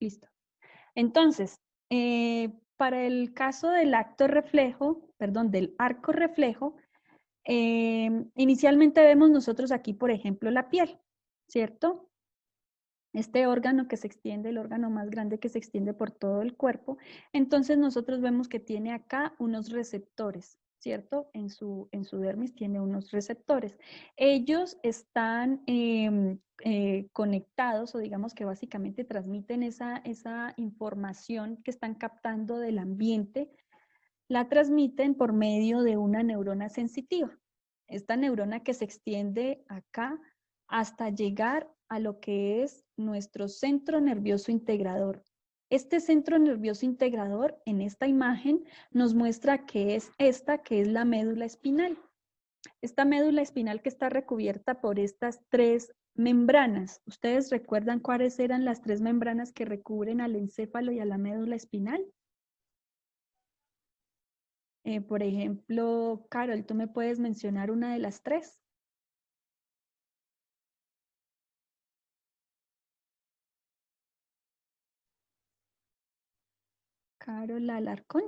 Listo. Entonces, para el caso del del arco reflejo, inicialmente vemos nosotros aquí, por ejemplo, la piel, ¿cierto? Este órgano que se extiende, el órgano más grande que se extiende por todo el cuerpo. Entonces nosotros vemos que tiene acá unos receptores, ¿cierto? En su dermis tiene unos receptores. Ellos están conectados, o digamos que básicamente transmiten esa información que están captando del ambiente, la transmiten por medio de una neurona sensitiva. Esta neurona que se extiende acá hasta llegar a lo que es nuestro centro nervioso integrador. Este centro nervioso integrador en esta imagen nos muestra que es que es la médula espinal. Esta médula espinal que está recubierta por estas tres membranas. ¿Ustedes recuerdan cuáles eran las tres membranas que recubren al encéfalo y a la médula espinal? Por ejemplo, Carol, ¿tú me puedes mencionar una de las tres? Carol Alarcón.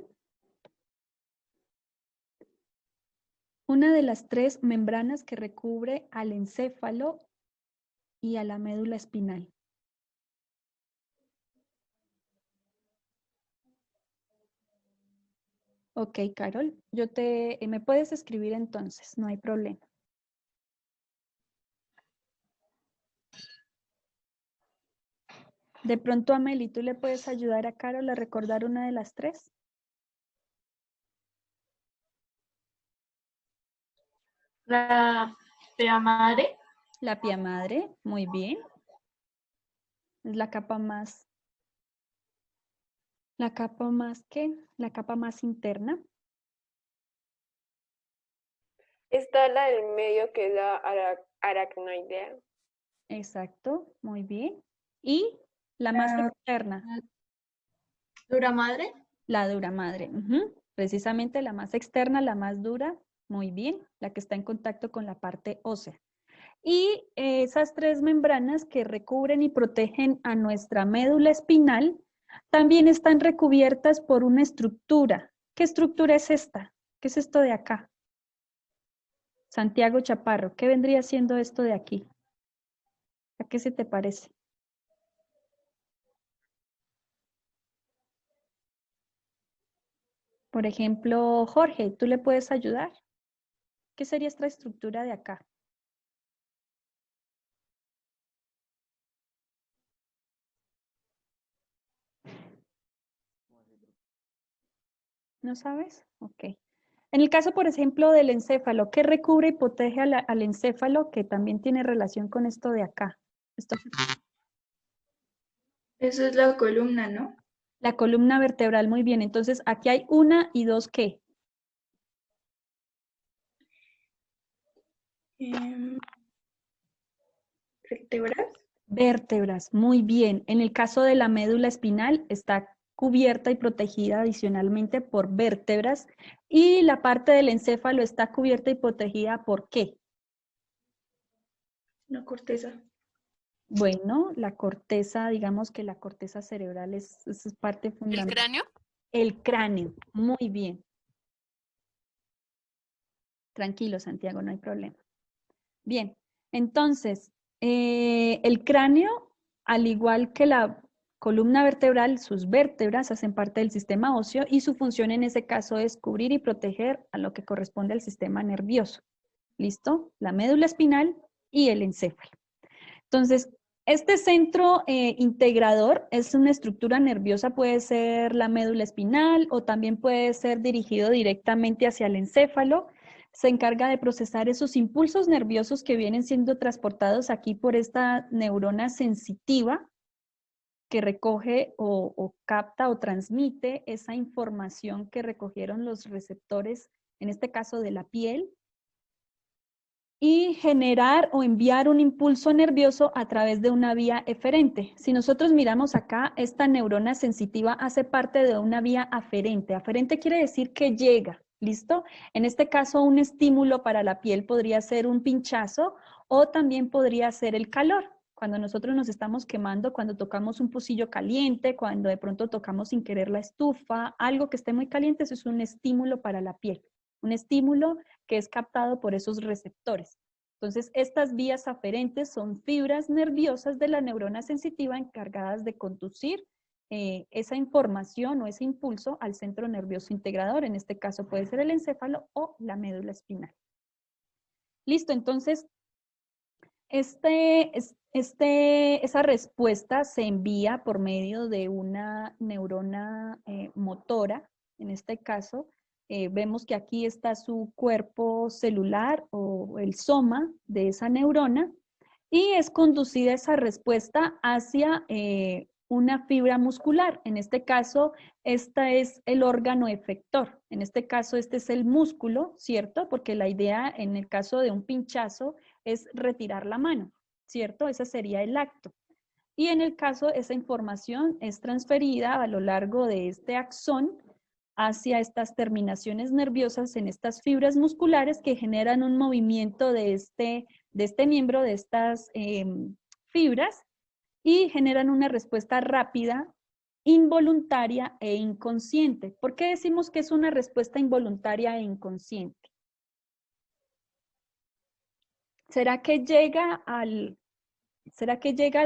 Una de las tres membranas que recubre al encéfalo y a la médula espinal. Ok, Carol, me puedes escribir entonces, no hay problema. De pronto, Ameli, ¿tú le puedes ayudar a Carol a recordar una de las tres? La pia madre. La pia madre, muy bien. Es la capa más ¿qué? La capa más interna. Está la del medio que es la aracnoidea. Exacto, muy bien. ¿Y la más externa? Dura madre. La dura madre. Precisamente la más externa, la más dura, muy bien, la que está en contacto con la parte ósea. Y esas tres membranas que recubren y protegen a nuestra médula espinal también están recubiertas por una estructura. ¿Qué estructura es esta? ¿Qué es esto de acá? Santiago Chaparro, ¿qué vendría siendo esto de aquí? ¿A qué se te parece? Por ejemplo, Jorge, ¿tú le puedes ayudar? ¿Qué sería esta estructura de acá? ¿No sabes? Ok. En el caso, por ejemplo, del encéfalo, ¿qué recubre y protege al encéfalo que también tiene relación con esto de acá? Eso es la columna, ¿no? La columna vertebral, muy bien. Entonces, aquí hay una y dos, ¿qué? Vértebras. Vértebras, muy bien. En el caso de la médula espinal, está cubierta y protegida adicionalmente por vértebras. Y la parte del encéfalo está cubierta y protegida ¿por qué? La corteza. Bueno, la corteza, digamos que la corteza cerebral es parte fundamental. ¿El cráneo? El cráneo, muy bien. Tranquilo, Santiago, no hay problema. Bien, entonces, el cráneo, al igual que la columna vertebral, sus vértebras hacen parte del sistema óseo y su función en ese caso es cubrir y proteger a lo que corresponde al sistema nervioso. ¿Listo? La médula espinal y el encéfalo. Entonces, este centro integrador es una estructura nerviosa, puede ser la médula espinal o también puede ser dirigido directamente hacia el encéfalo. Se encarga de procesar esos impulsos nerviosos que vienen siendo transportados aquí por esta neurona sensitiva que recoge o capta o transmite esa información que recogieron los receptores, en este caso de la piel, y generar o enviar un impulso nervioso a través de una vía eferente. Si nosotros miramos acá, esta neurona sensitiva hace parte de una vía aferente. Aferente quiere decir que llega, ¿listo? En este caso, un estímulo para la piel podría ser un pinchazo o también podría ser el calor. Cuando nosotros nos estamos quemando, cuando tocamos un pocillo caliente, cuando de pronto tocamos sin querer la estufa, algo que esté muy caliente, eso es un estímulo para la piel, un estímulo que es captado por esos receptores. Entonces, estas vías aferentes son fibras nerviosas de la neurona sensitiva encargadas de conducir esa información o ese impulso al centro nervioso integrador. En este caso puede ser el encéfalo o la médula espinal. Listo, entonces, esa respuesta se envía por medio de una neurona motora. En este caso, vemos que aquí está su cuerpo celular o el soma de esa neurona y es conducida esa respuesta hacia una fibra muscular. En este caso, este es el órgano efector. En este caso, este es el músculo, ¿cierto? Porque la idea en el caso de un pinchazo es retirar la mano, ¿cierto? Ese sería el acto. Y en el caso, esa información es transferida a lo largo de este axón hacia estas terminaciones nerviosas en estas fibras musculares que generan un movimiento de este miembro, de estas fibras, y generan una respuesta rápida, involuntaria e inconsciente. ¿Por qué decimos que es una respuesta involuntaria e inconsciente? ¿Será que llega al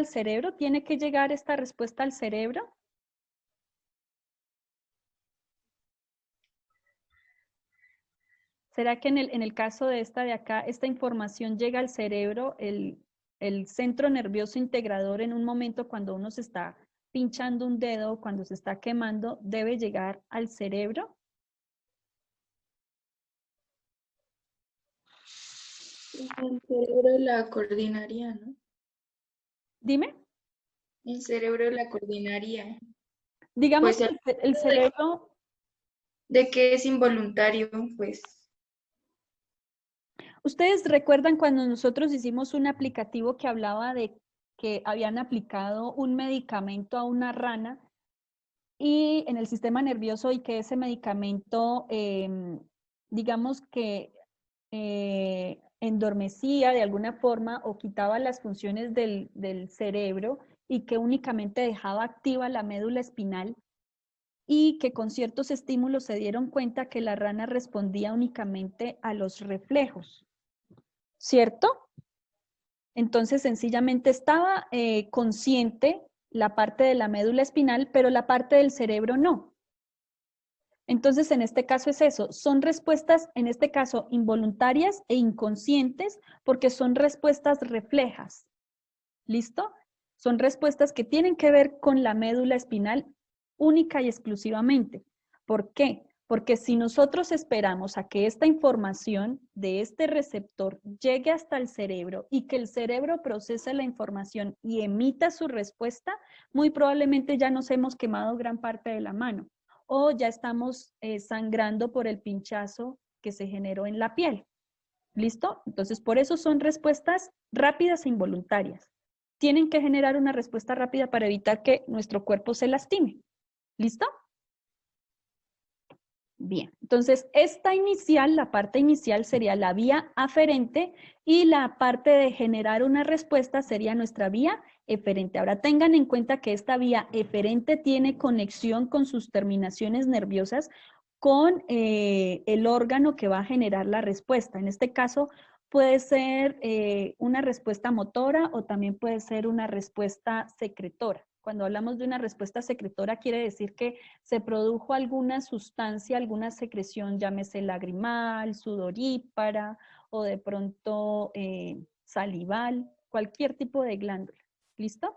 cerebro? ¿Tiene que llegar esta respuesta al cerebro? ¿Será que en el caso de esta de acá, esta información llega al cerebro, el centro nervioso integrador en un momento cuando uno se está pinchando un dedo, cuando se está quemando, debe llegar al cerebro? El cerebro la coordinaría, ¿no? Dime. El cerebro la coordinaría. Digamos Pues que el cerebro... de que es involuntario, pues. ¿Ustedes recuerdan cuando nosotros hicimos un aplicativo que hablaba de que habían aplicado un medicamento a una rana y en el sistema nervioso y que ese medicamento, digamos que endormecía de alguna forma o quitaba las funciones del cerebro y que únicamente dejaba activa la médula espinal y que con ciertos estímulos se dieron cuenta que la rana respondía únicamente a los reflejos, ¿cierto? Entonces sencillamente estaba consciente la parte de la médula espinal, pero la parte del cerebro no. Entonces, en este caso es eso, son respuestas, en este caso, involuntarias e inconscientes, porque son respuestas reflejas. ¿Listo? Son respuestas que tienen que ver con la médula espinal única y exclusivamente. ¿Por qué? Porque si nosotros esperamos a que esta información de este receptor llegue hasta el cerebro y que el cerebro procese la información y emita su respuesta, muy probablemente ya nos hemos quemado gran parte de la mano o ya estamos sangrando por el pinchazo que se generó en la piel. ¿Listo? Entonces, por eso son respuestas rápidas e involuntarias. Tienen que generar una respuesta rápida para evitar que nuestro cuerpo se lastime. ¿Listo? Bien, entonces esta inicial, la parte inicial sería la vía aferente y la parte de generar una respuesta sería nuestra vía eferente. Ahora tengan en cuenta que esta vía eferente tiene conexión con sus terminaciones nerviosas con el órgano que va a generar la respuesta. En este caso puede ser una respuesta motora o también puede ser una respuesta secretora. Cuando hablamos de una respuesta secretora, quiere decir que se produjo alguna sustancia, alguna secreción, llámese lagrimal, sudorípara o de pronto salival, cualquier tipo de glándula. ¿Listo?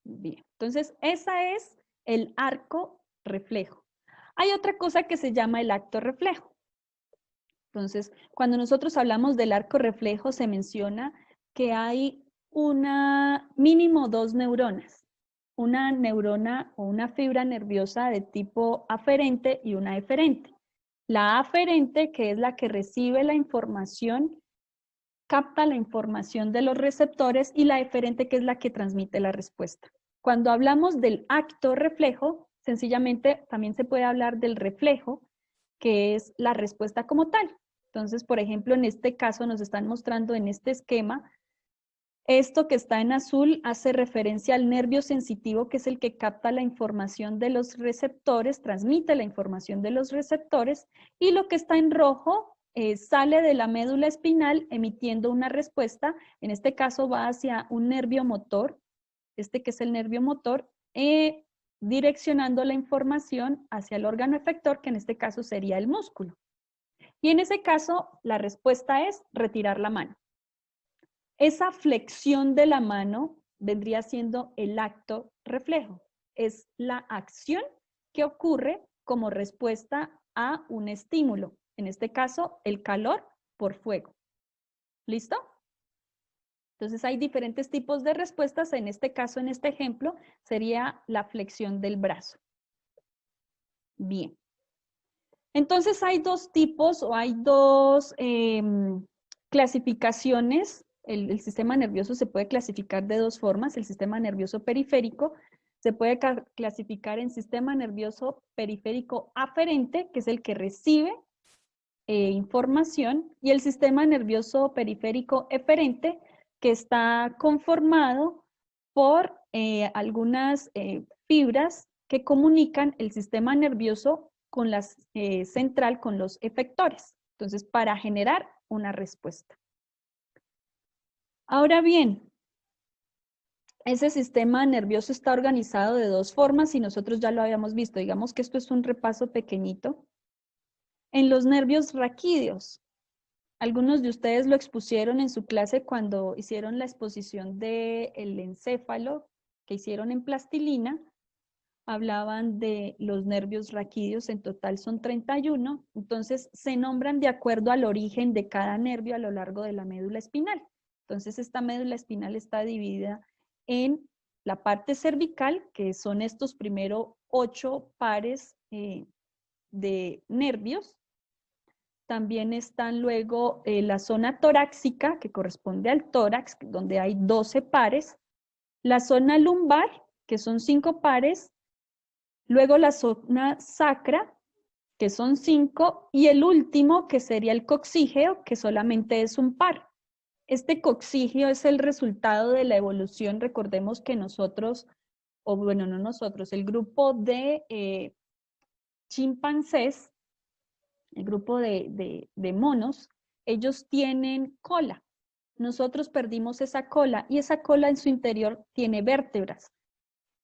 Bien, entonces esa es el arco reflejo. Hay otra cosa que se llama el acto reflejo. Entonces, cuando nosotros hablamos del arco reflejo, se menciona que hay mínimo dos neuronas, una neurona o una fibra nerviosa de tipo aferente y una eferente. La aferente, que es la que recibe la información, capta la información de los receptores y la eferente, que es la que transmite la respuesta. Cuando hablamos del acto reflejo, sencillamente también se puede hablar del reflejo, que es la respuesta como tal. Entonces, por ejemplo, en este caso nos están mostrando en este esquema Esto que está en azul hace referencia al nervio sensitivo, que es el que capta la información de los receptores, transmite la información de los receptores, y lo que está en rojo sale de la médula espinal emitiendo una respuesta. En este caso va hacia un nervio motor, este que es el nervio motor, direccionando la información hacia el órgano efector, que en este caso sería el músculo. Y en ese caso, la respuesta es retirar la mano. Esa flexión de la mano vendría siendo el acto reflejo. Es la acción que ocurre como respuesta a un estímulo. En este caso, el calor por fuego. ¿Listo? Entonces hay diferentes tipos de respuestas. En este caso, en este ejemplo, sería la flexión del brazo. Bien. Entonces hay dos tipos o hay dos clasificaciones. El sistema nervioso se puede clasificar de dos formas. El sistema nervioso periférico se puede clasificar en sistema nervioso periférico aferente, que es el que recibe información, y el sistema nervioso periférico eferente, que está conformado por algunas fibras que comunican el sistema nervioso con la central, con los efectores. Entonces, para generar una respuesta. Ahora bien, ese sistema nervioso está organizado de dos formas y nosotros ya lo habíamos visto. Digamos que esto es un repaso pequeñito. En los nervios raquídeos, algunos de ustedes lo expusieron en su clase cuando hicieron la exposición del encéfalo que hicieron en plastilina. Hablaban de los nervios raquídeos, en total son 31, entonces se nombran de acuerdo al origen de cada nervio a lo largo de la médula espinal. Entonces esta médula espinal está dividida en la parte cervical, que son estos primero 8 pares de nervios. También están luego la zona torácica, que corresponde al tórax, donde hay 12 pares. La zona lumbar, que son 5 pares. Luego la zona sacra, que son 5, y el último, que sería el coxígeo, que solamente es un par. Este coxígeo es el resultado de la evolución. Recordemos que nosotros, o bueno, no nosotros, el grupo de chimpancés, el grupo de monos, ellos tienen cola. Nosotros perdimos esa cola y esa cola en su interior tiene vértebras.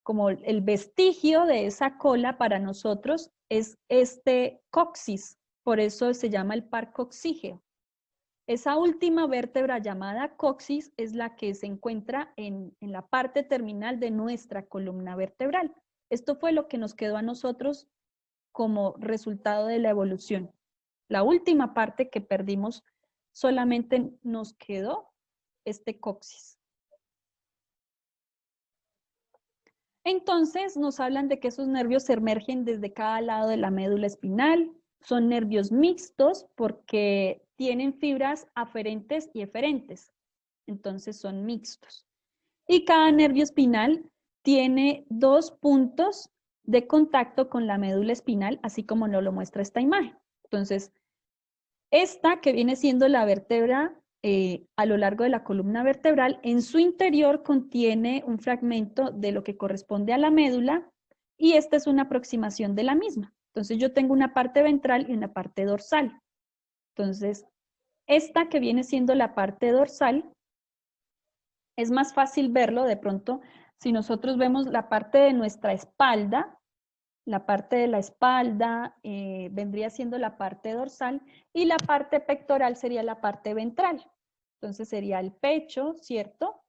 Como el vestigio de esa cola para nosotros es este coxis, por eso se llama el par coxígeo. Esa última vértebra llamada coxis es la que se encuentra en la parte terminal de nuestra columna vertebral. Esto fue lo que nos quedó a nosotros como resultado de la evolución. La última parte que perdimos, solamente nos quedó este coxis. Entonces nos hablan de que esos nervios se emergen desde cada lado de la médula espinal. Son nervios mixtos porque tienen fibras aferentes y eferentes. Entonces son mixtos. Y cada nervio espinal tiene 2 puntos de contacto con la médula espinal, así como nos lo muestra esta imagen. Entonces, esta que viene siendo la vértebra a lo largo de la columna vertebral, en su interior contiene un fragmento de lo que corresponde a la médula y esta es una aproximación de la misma. Entonces yo tengo una parte ventral y una parte dorsal. Entonces, esta que viene siendo la parte dorsal, es más fácil verlo de pronto si nosotros vemos la parte de nuestra espalda. La parte de la espalda vendría siendo la parte dorsal y la parte pectoral sería la parte ventral. Entonces sería el pecho, ¿cierto?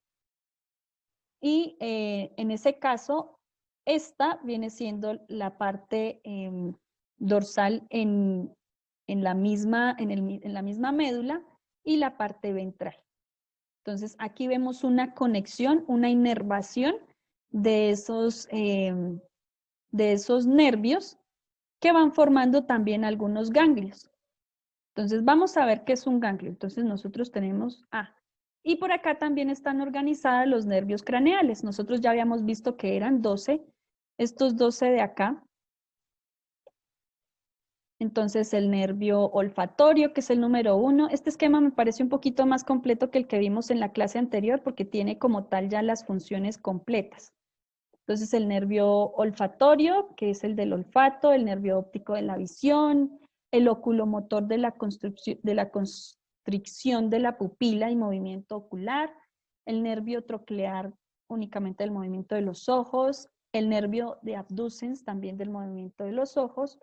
Y en ese caso, esta viene siendo la parte dorsal en la misma médula y la parte ventral. Entonces aquí vemos una conexión, una inervación de esos nervios que van formando también algunos ganglios. Entonces vamos a ver qué es un ganglio. Entonces nosotros tenemos y por acá también están organizados los nervios craneales. Nosotros ya habíamos visto que eran 12, estos 12 de acá. Entonces el nervio olfatorio, que es el número 1. Este esquema me parece un poquito más completo que el que vimos en la clase anterior porque tiene como tal ya las funciones completas. Entonces el nervio olfatorio, que es el del olfato, el nervio óptico de la visión, el oculomotor de la constricción de la pupila y movimiento ocular, el nervio troclear únicamente del movimiento de los ojos, el nervio de abducens también del movimiento de los ojos,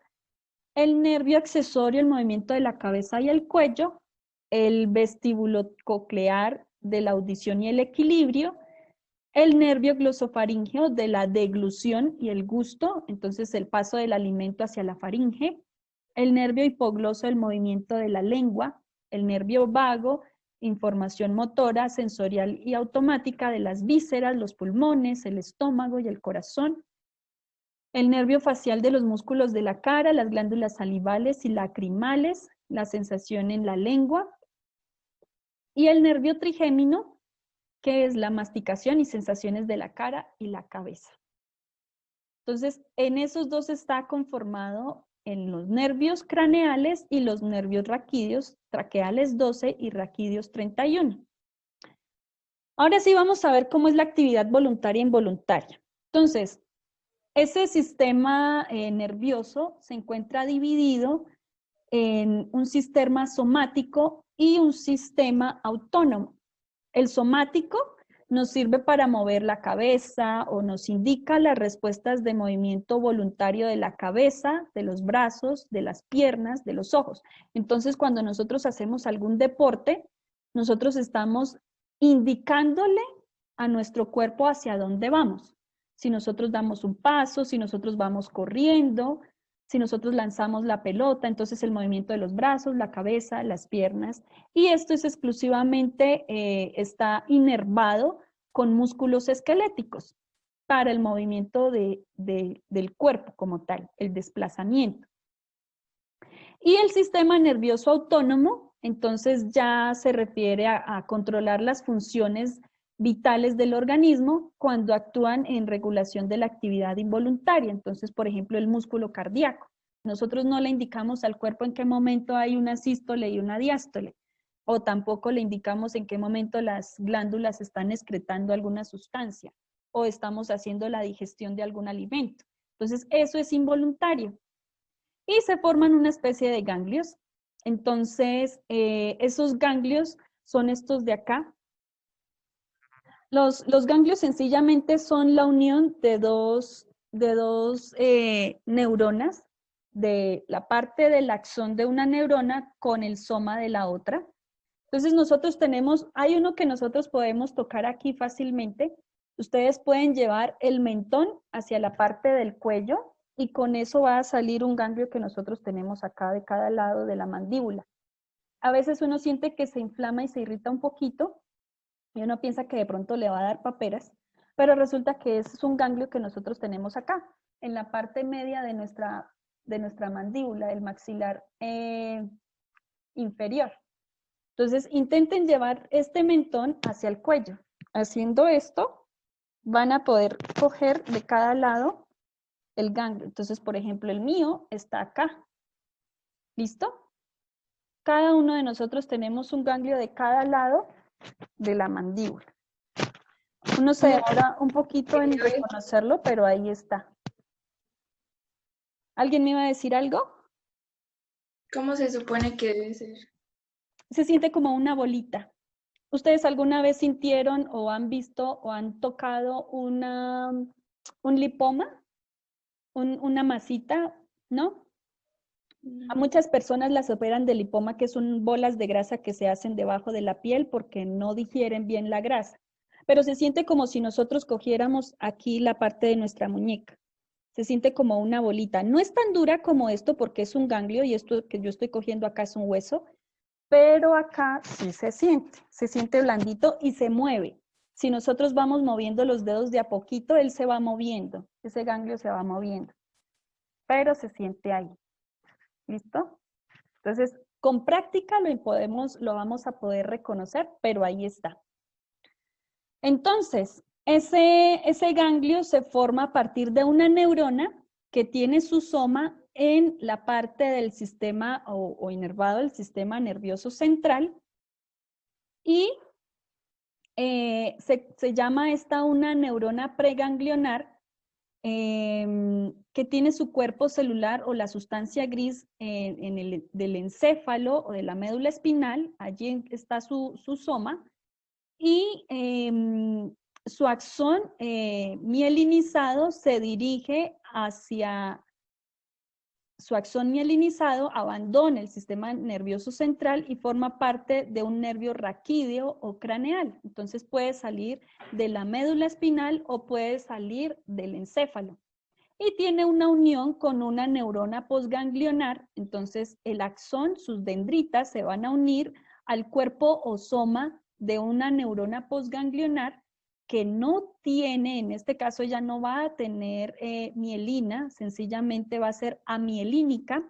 el nervio accesorio, el movimiento de la cabeza y el cuello, el vestíbulo coclear de la audición y el equilibrio, el nervio glosofaríngeo de la deglución y el gusto, entonces el paso del alimento hacia la faringe, el nervio hipogloso del movimiento de la lengua, el nervio vago, información motora, sensorial y automática de las vísceras, los pulmones, el estómago y el corazón, el nervio facial de los músculos de la cara, las glándulas salivales y lacrimales, la sensación en la lengua, y el nervio trigémino, que es la masticación y sensaciones de la cara y la cabeza. Entonces, en esos dos está conformado en los nervios craneales y los nervios raquídeos, traqueales 12 y raquídeos 31. Ahora sí vamos a ver cómo es la actividad voluntaria e involuntaria. Entonces, ese sistema nervioso se encuentra dividido en un sistema somático y un sistema autónomo. El somático nos sirve para mover la cabeza o nos indica las respuestas de movimiento voluntario de la cabeza, de los brazos, de las piernas, de los ojos. Entonces, cuando nosotros hacemos algún deporte, nosotros estamos indicándole a nuestro cuerpo hacia dónde vamos. Si nosotros damos un paso, si nosotros vamos corriendo, si nosotros lanzamos la pelota, entonces el movimiento de los brazos, la cabeza, las piernas, y esto es exclusivamente, está inervado con músculos esqueléticos para el movimiento del cuerpo como tal, el desplazamiento. Y el sistema nervioso autónomo, entonces ya se refiere a controlar las funciones vitales del organismo cuando actúan en regulación de la actividad involuntaria. Entonces, por ejemplo, el músculo cardíaco. Nosotros no le indicamos al cuerpo en qué momento hay una sístole y una diástole, o tampoco le indicamos en qué momento las glándulas están excretando alguna sustancia, o estamos haciendo la digestión de algún alimento. Entonces, eso es involuntario. Y se forman una especie de ganglios. Entonces, esos ganglios son estos de acá. Los ganglios sencillamente son la unión de dos neuronas, de la parte del axón de una neurona con el soma de la otra. Entonces nosotros tenemos, hay uno que nosotros podemos tocar aquí fácilmente. Ustedes pueden llevar el mentón hacia la parte del cuello y con eso va a salir un ganglio que nosotros tenemos acá de cada lado de la mandíbula. A veces uno siente que se inflama y se irrita un poquito, y uno piensa que de pronto le va a dar paperas, pero resulta que ese es un ganglio que nosotros tenemos acá, en la parte media de nuestra mandíbula, el maxilar inferior. Entonces, intenten llevar este mentón hacia el cuello. Haciendo esto, van a poder coger de cada lado el ganglio. Entonces, por ejemplo, el mío está acá. ¿Listo? Cada uno de nosotros tenemos un ganglio de cada lado de la mandíbula. Uno se demora un poquito en reconocerlo, pero ahí está. ¿Alguien me iba a decir algo? ¿Cómo se supone que debe ser? Se siente como una bolita. ¿Ustedes alguna vez sintieron o han visto o han tocado un lipoma? ¿Una masita? ¿No? A muchas personas las operan de lipoma, que son bolas de grasa que se hacen debajo de la piel porque no digieren bien la grasa. Pero se siente como si nosotros cogiéramos aquí la parte de nuestra muñeca. Se siente como una bolita. No es tan dura como esto porque es un ganglio y esto que yo estoy cogiendo acá es un hueso, pero acá sí se siente blandito y se mueve. Si nosotros vamos moviendo los dedos de a poquito, él se va moviendo, ese ganglio se va moviendo, pero se siente ahí. ¿Listo? Entonces, con práctica lo vamos a poder reconocer, pero ahí está. Entonces, ese ganglio se forma a partir de una neurona que tiene su soma en la parte del sistema o inervado del sistema nervioso central y se llama esta una neurona preganglionar que tiene su cuerpo celular o la sustancia gris del encéfalo o de la médula espinal, allí está su soma, y su axón mielinizado se dirige hacia, su axón mielinizado abandona el sistema nervioso central y forma parte de un nervio raquídeo o craneal. Entonces puede salir de la médula espinal o puede salir del encéfalo. Y tiene una unión con una neurona posganglionar, entonces el axón, sus dendritas se van a unir al cuerpo o soma de una neurona posganglionar que no tiene, en este caso ya no va a tener mielina, sencillamente va a ser amielínica,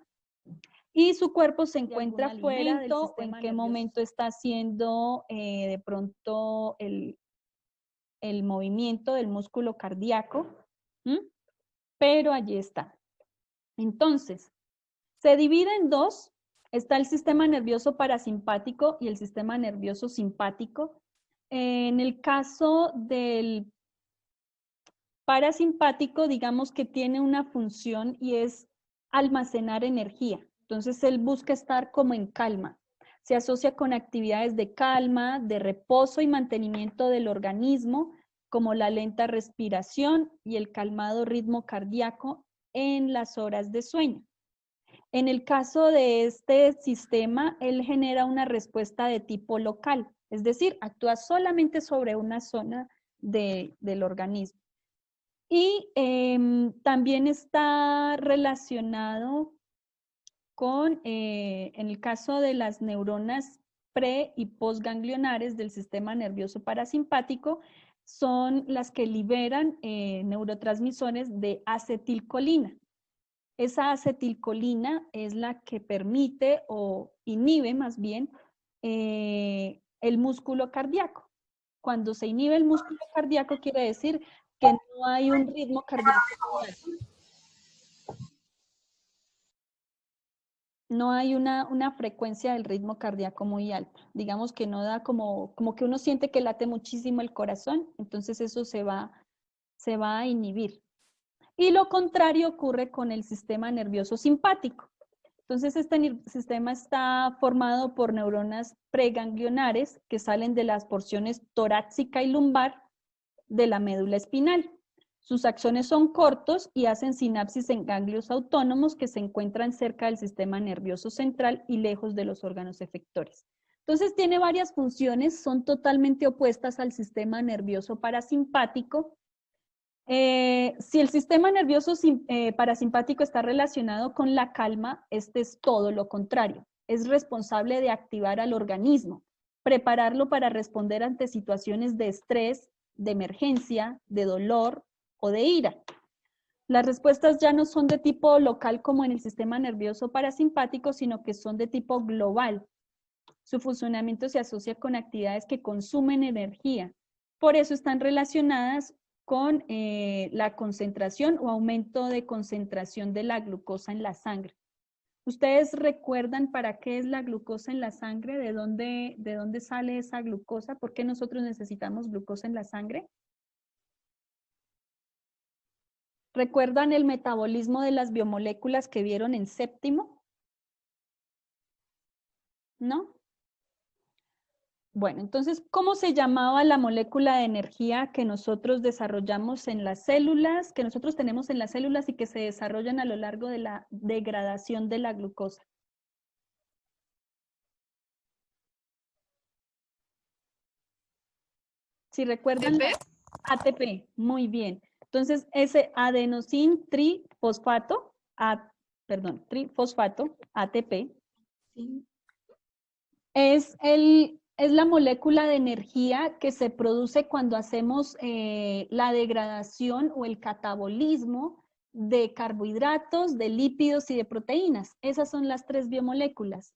y su cuerpo se encuentra fuera del sistema. ¿En qué momento está haciendo de pronto el movimiento del músculo cardíaco? Pero allí está. Entonces, se divide en dos. Está el sistema nervioso parasimpático y el sistema nervioso simpático. En el caso del parasimpático, digamos que tiene una función y es almacenar energía. Entonces, él busca estar como en calma. Se asocia con actividades de calma, de reposo y mantenimiento del organismo, como la lenta respiración y el calmado ritmo cardíaco en las horas de sueño. En el caso de este sistema, él genera una respuesta de tipo local, es decir, actúa solamente sobre una zona del organismo. Y también está relacionado con, en el caso de las neuronas pre- y postganglionares del sistema nervioso parasimpático, son las que liberan neurotransmisores de acetilcolina. Esa acetilcolina es la que permite o inhibe más bien el músculo cardíaco. Cuando se inhibe el músculo cardíaco quiere decir que no hay un ritmo cardíaco. No hay una frecuencia del ritmo cardíaco muy alta. Digamos que no da como que uno siente que late muchísimo el corazón, entonces eso se va a inhibir. Y lo contrario ocurre con el sistema nervioso simpático. Entonces, este sistema está formado por neuronas preganglionares que salen de las porciones torácica y lumbar de la médula espinal. Sus axones son cortos y hacen sinapsis en ganglios autónomos que se encuentran cerca del sistema nervioso central y lejos de los órganos efectores. Entonces, tiene varias funciones, son totalmente opuestas al sistema nervioso parasimpático. Si el sistema nervioso parasimpático está relacionado con la calma, este es todo lo contrario. Es responsable de activar al organismo, prepararlo para responder ante situaciones de estrés, de emergencia, de dolor o de ira. Las respuestas ya no son de tipo local como en el sistema nervioso parasimpático, sino que son de tipo global. Su funcionamiento se asocia con actividades que consumen energía. Por eso están relacionadas con la concentración o aumento de concentración de la glucosa en la sangre. ¿Ustedes recuerdan para qué es la glucosa en la sangre? ¿De dónde sale esa glucosa? ¿Por qué nosotros necesitamos glucosa en la sangre? ¿Recuerdan el metabolismo de las biomoléculas que vieron en séptimo? ¿No? Bueno, entonces, ¿cómo se llamaba la molécula de energía que nosotros desarrollamos en las células, que nosotros tenemos en las células y que se desarrollan a lo largo de la degradación de la glucosa? Si recuerdan, ATP, muy bien. Entonces, ese adenosin trifosfato, trifosfato, ATP, Sí. es la molécula de energía que se produce cuando hacemos la degradación o el catabolismo de carbohidratos, de lípidos y de proteínas. Esas son las tres biomoléculas.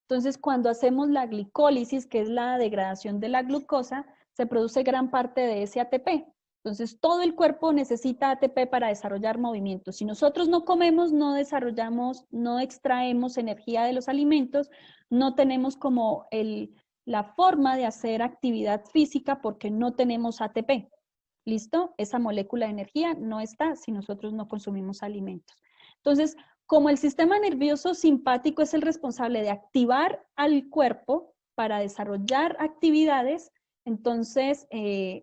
Entonces, cuando hacemos la glicólisis, que es la degradación de la glucosa, se produce gran parte de ese ATP. Entonces, todo el cuerpo necesita ATP para desarrollar movimientos. Si nosotros no comemos, no desarrollamos, no extraemos energía de los alimentos, no tenemos como la forma de hacer actividad física porque no tenemos ATP. ¿Listo? Esa molécula de energía no está si nosotros no consumimos alimentos. Entonces, como el sistema nervioso simpático es el responsable de activar al cuerpo para desarrollar actividades, entonces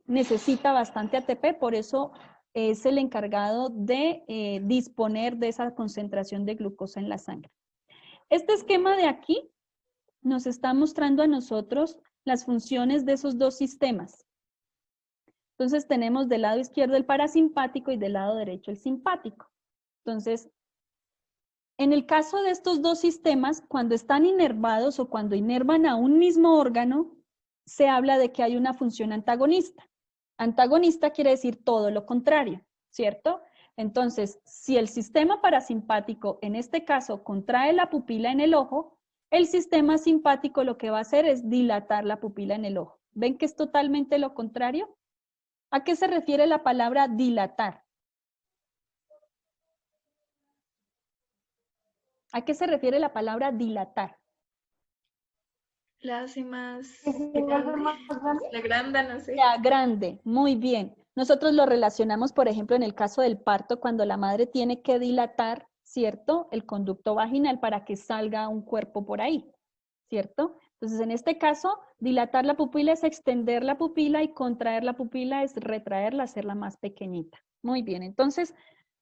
necesita bastante ATP, por eso es el encargado de disponer de esa concentración de glucosa en la sangre. Este esquema de aquí nos está mostrando a nosotros las funciones de esos dos sistemas. Entonces tenemos del lado izquierdo el parasimpático y del lado derecho el simpático. Entonces, en el caso de estos dos sistemas, cuando están inervados o cuando inervan a un mismo órgano, se habla de que hay una función antagonista. Antagonista quiere decir todo lo contrario, ¿cierto? Entonces, si el sistema parasimpático, en este caso, contrae la pupila en el ojo, el sistema simpático lo que va a hacer es dilatar la pupila en el ojo. ¿Ven que es totalmente lo contrario? ¿A qué se refiere la palabra dilatar? ¿A qué se refiere la palabra dilatar? La hace más grande. La agranda, no sé. Ya, grande, muy bien. Nosotros lo relacionamos, por ejemplo, en el caso del parto, cuando la madre tiene que dilatar, ¿cierto? El conducto vaginal para que salga un cuerpo por ahí, ¿cierto? Entonces, en este caso, dilatar la pupila es extender la pupila y contraer la pupila es retraerla, hacerla más pequeñita. Muy bien, entonces,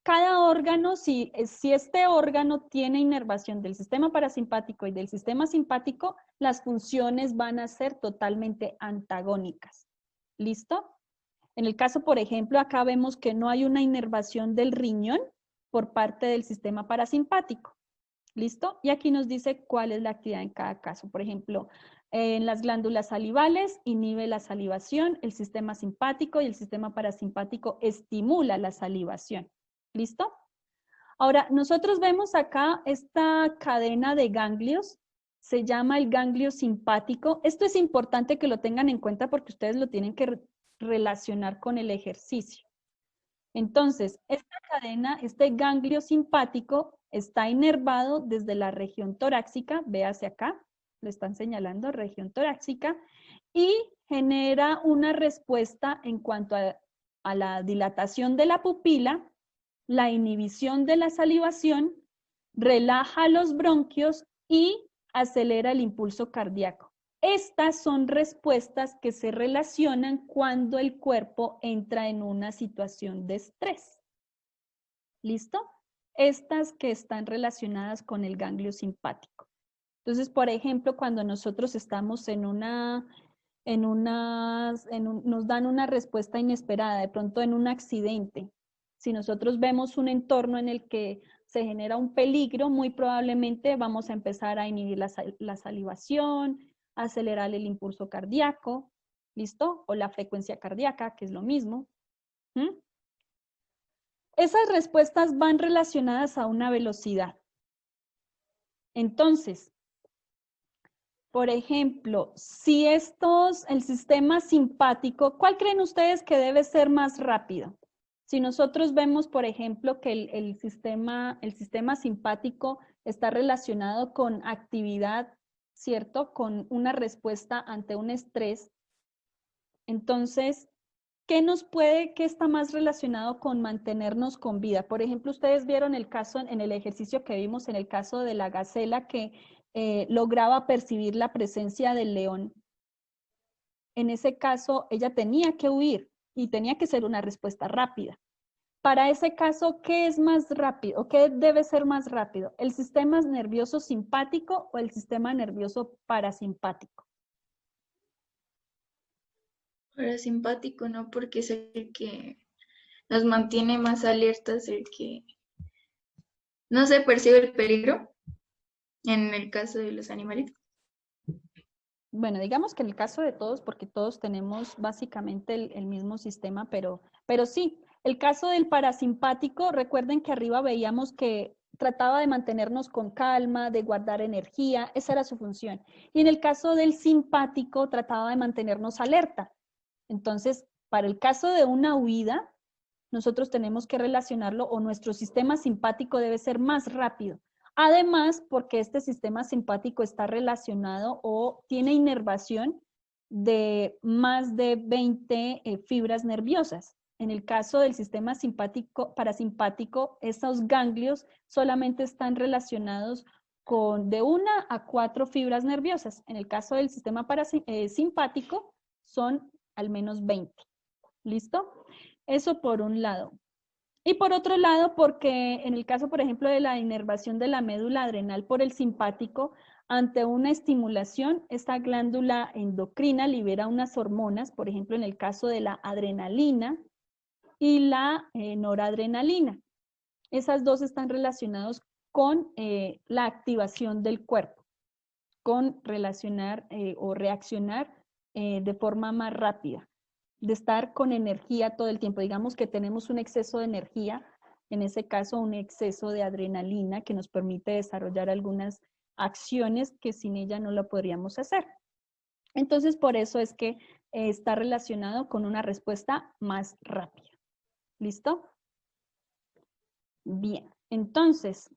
cada órgano, si este órgano tiene inervación del sistema parasimpático y del sistema simpático, las funciones van a ser totalmente antagónicas. ¿Listo? En el caso, por ejemplo, acá vemos que no hay una inervación del riñón por parte del sistema parasimpático. ¿Listo? Y aquí nos dice cuál es la actividad en cada caso. Por ejemplo, en las glándulas salivales inhibe la salivación, el sistema simpático y el sistema parasimpático estimula la salivación. ¿Listo? Ahora, nosotros vemos acá esta cadena de ganglios, se llama el ganglio simpático. Esto es importante que lo tengan en cuenta porque ustedes lo tienen que relacionar con el ejercicio. Entonces, esta cadena, este ganglio simpático, está inervado desde la región torácica, véase acá, lo están señalando, región torácica, y genera una respuesta en cuanto a la dilatación de la pupila, la inhibición de la salivación, relaja los bronquios y acelera el impulso cardíaco. Estas son respuestas que se relacionan cuando el cuerpo entra en una situación de estrés. ¿Listo? Estas que están relacionadas con el ganglio simpático. Entonces, por ejemplo, cuando nosotros estamos nos dan una respuesta inesperada, de pronto en un accidente, si nosotros vemos un entorno en el que se genera un peligro, muy probablemente vamos a empezar a inhibir la salivación, acelerar el impulso cardíaco, ¿listo? O la frecuencia cardíaca, que es lo mismo. Esas respuestas van relacionadas a una velocidad. Entonces, por ejemplo, si el sistema simpático, ¿cuál creen ustedes que debe ser más rápido? Si nosotros vemos, por ejemplo, que el sistema simpático está relacionado con actividad, ¿cierto? Con una respuesta ante un estrés. Entonces, ¿qué está más relacionado con mantenernos con vida? Por ejemplo, ustedes vieron el caso en el ejercicio que vimos en el caso de la gacela que lograba percibir la presencia del león. En ese caso, ella tenía que huir y tenía que ser una respuesta rápida. Para ese caso, ¿qué es más rápido o qué debe ser más rápido? ¿El sistema nervioso simpático o el sistema nervioso parasimpático? Parasimpático, ¿no? Porque es el que nos mantiene más alertas, el que no se percibe el peligro en el caso de los animalitos. Bueno, digamos que en el caso de todos, porque todos tenemos básicamente el mismo sistema, pero sí, el caso del parasimpático, recuerden que arriba veíamos que trataba de mantenernos con calma, de guardar energía, esa era su función. Y en el caso del simpático, trataba de mantenernos alerta. Entonces, para el caso de una huida, nosotros tenemos que relacionarlo o nuestro sistema simpático debe ser más rápido. Además, porque este sistema simpático está relacionado o tiene inervación de más de 20 fibras nerviosas. En el caso del sistema simpático, parasimpático, esos ganglios solamente están relacionados con de 1 a 4 fibras nerviosas. En el caso del sistema simpático son al menos 20. ¿Listo? Eso por un lado. Y por otro lado, porque en el caso, por ejemplo, de la inervación de la médula adrenal por el simpático, ante una estimulación, esta glándula endocrina libera unas hormonas, por ejemplo, en el caso de la adrenalina y la noradrenalina. Esas dos están relacionadas con la activación del cuerpo, con relacionar o reaccionar de forma más rápida, de estar con energía todo el tiempo. Digamos que tenemos un exceso de energía, en ese caso un exceso de adrenalina que nos permite desarrollar algunas acciones que sin ella no lo podríamos hacer. Entonces, por eso es que está relacionado con una respuesta más rápida. ¿Listo? Bien, entonces,